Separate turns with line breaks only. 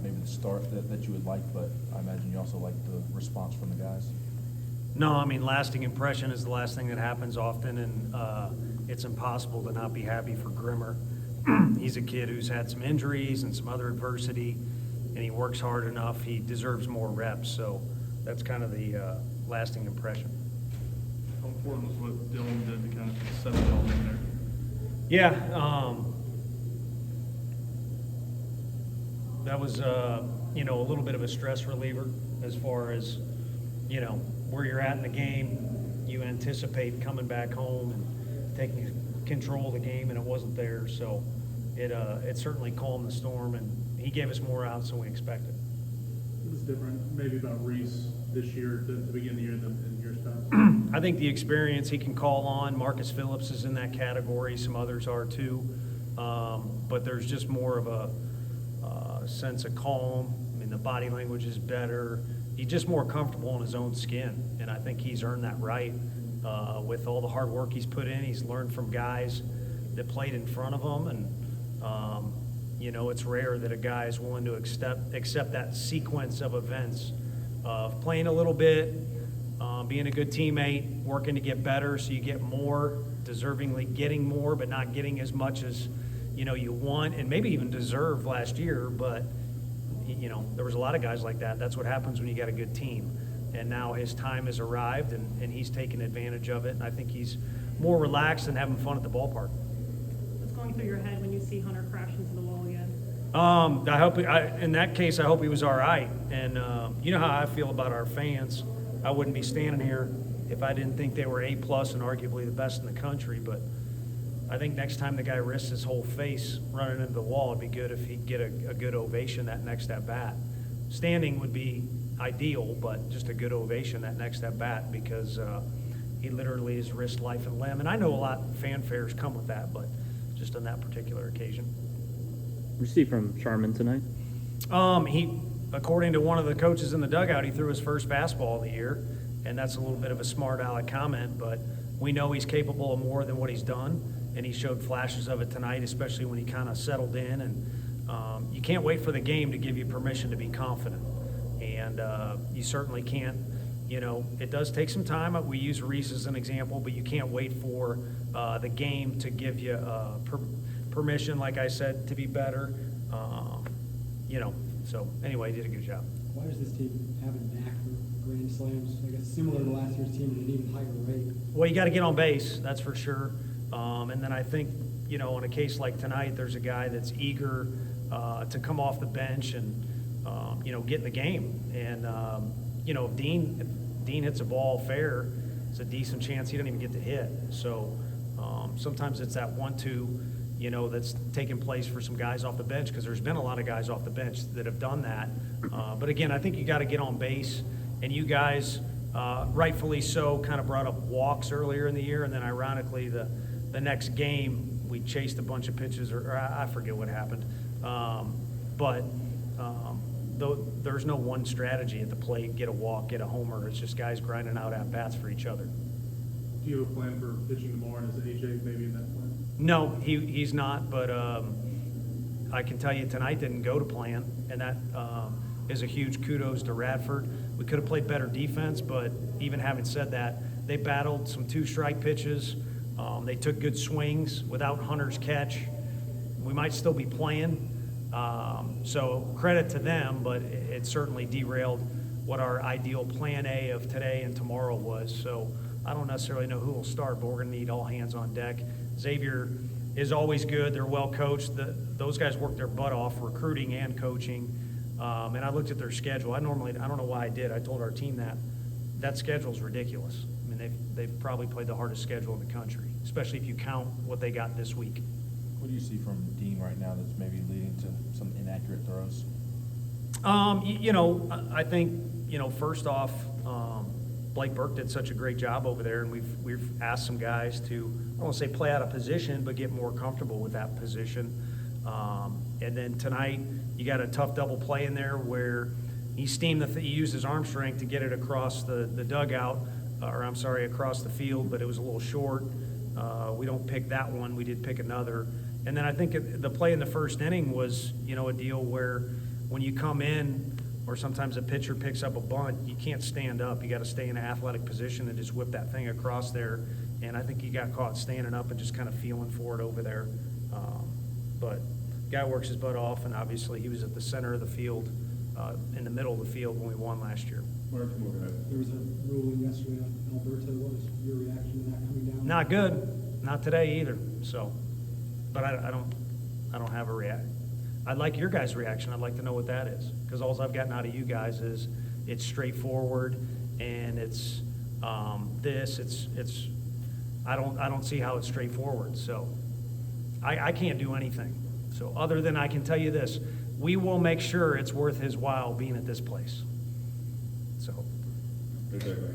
maybe the start that you would like, but I imagine you also like the response from the guys.
No, I mean, lasting impression is the last thing that happens often, and it's impossible to not be happy for Grimmer. He's a kid who's had some injuries and some other adversity, and he works hard enough. He deserves more reps, so that's kind of the lasting impression.
How important was what Dylan did to kind of set it all in there?
Yeah, that was, a little bit of a stress reliever as far as, where you're at in the game. You anticipate coming back home and taking control of the game, and it wasn't there. So it certainly calmed the storm, and he gave us more outs than we expected.
It was different maybe about Reese this year to begin the year than in years past.
I think the experience he can call on. Marcus Phillips is in that category. Some others are too. But there's just more of a sense of calm. I mean, the body language is better. He's just more comfortable in his own skin, and I think he's earned that right with all the hard work he's put in. He's learned from guys that played in front of him, and it's rare that a guy is willing to accept that sequence of events of playing a little bit, being a good teammate, working to get better so you get more, deservingly getting more, but not getting as much as you want and maybe even deserve last year. But there was a lot of guys like that. That's what happens when you got a good team. And now his time has arrived, and he's taken advantage of it. And I think he's more relaxed and having fun at the ballpark.
What's going through your head when you see Hunter crash into the wall again?
I hope in that case, I hope he was all right. And you know how I feel about our fans. I wouldn't be standing here if I didn't think they were A+ and arguably the best in the country. But I think next time the guy risks his whole face running into the wall, it'd be good if he'd get a good ovation that next at bat. Standing would be ideal, but just a good ovation that next at bat, because he literally has risked life and limb. And I know a lot of fanfares come with that, but just on that particular occasion.
What did you see from Sharman tonight?
He, according to one of the coaches in the dugout, he threw his first fastball of the year, and that's a little bit of a smart aleck comment, but we know he's capable of more than what he's done. And he showed flashes of it tonight, especially when he kind of settled in. And you can't wait for the game to give you permission to be confident. And you certainly can't, it does take some time. We use Reese as an example, but you can't wait for the game to give you permission, like I said, to be better. So anyway, he did a good job.
Why does this team have a knack for grand slams? I guess similar to last year's team at an even higher rate.
Well, you got to get on base, that's for sure. And then I think, in a case like tonight, there's a guy that's eager to come off the bench and, get in the game. And, if Dean hits a ball fair, it's a decent chance he doesn't even get to hit. So sometimes it's that 1-2, that's taking place for some guys off the bench, because there's been a lot of guys off the bench that have done that. But again, I think you got to get on base. And you guys, rightfully so, kind of brought up walks earlier in the year, and then ironically the next game we chased a bunch of pitches, or I forget what happened. But there's no one strategy at the plate: get a walk, get a homer. It's just guys grinding out at bats for each other.
Do you have a plan for pitching tomorrow? And is AJ maybe in that plan?
No, he's not. But I can tell you tonight didn't go to plan, and that is a huge kudos to Radford. We could have played better defense, but even having said that, they battled some 2-strike pitches. They took good swings without Hunter's catch. We might still be playing. So credit to them, but it certainly derailed what our ideal plan A of today and tomorrow was. So I don't necessarily know who will start, but we're going to need all hands on deck. Xavier is always good. They're well coached. Those guys work their butt off, recruiting and coaching. And I looked at their schedule. I don't know why I did. I told our team that schedule's ridiculous. I mean, they've probably played the hardest schedule in the country, especially if you count what they got this week.
What do you see from Dean right now that's maybe leading to some inaccurate throws?
I think, first off, Blake Burke did such a great job over there, and we've asked some guys to, I don't want to say play out of position, but get more comfortable with that position. And then tonight, you got a tough double play in there where he he used his arm strength to get it across the dugout, across the field, but it was a little short. We don't pick that one. We did pick another. And then I think the play in the first inning was, a deal where when you come in, or sometimes a pitcher picks up a bunt, you can't stand up. You got to stay in an athletic position and just whip that thing across there. And I think he got caught standing up and just kind of feeling for it over there. But guy works his butt off, and obviously he was at the center of the field, in the middle of the field when we won last year.
There was a ruling yesterday on Alberto. What was your reaction to that coming down?
Not good, not today either. So, but I don't have a react. I'd like your guys' reaction. I'd like to know what that is, because all I've gotten out of you guys is it's straightforward and it's it's. I don't see how it's straightforward. So, I can't do anything. So, other than I can tell you this, we will make sure it's worth his while being at this place. So.
Exactly.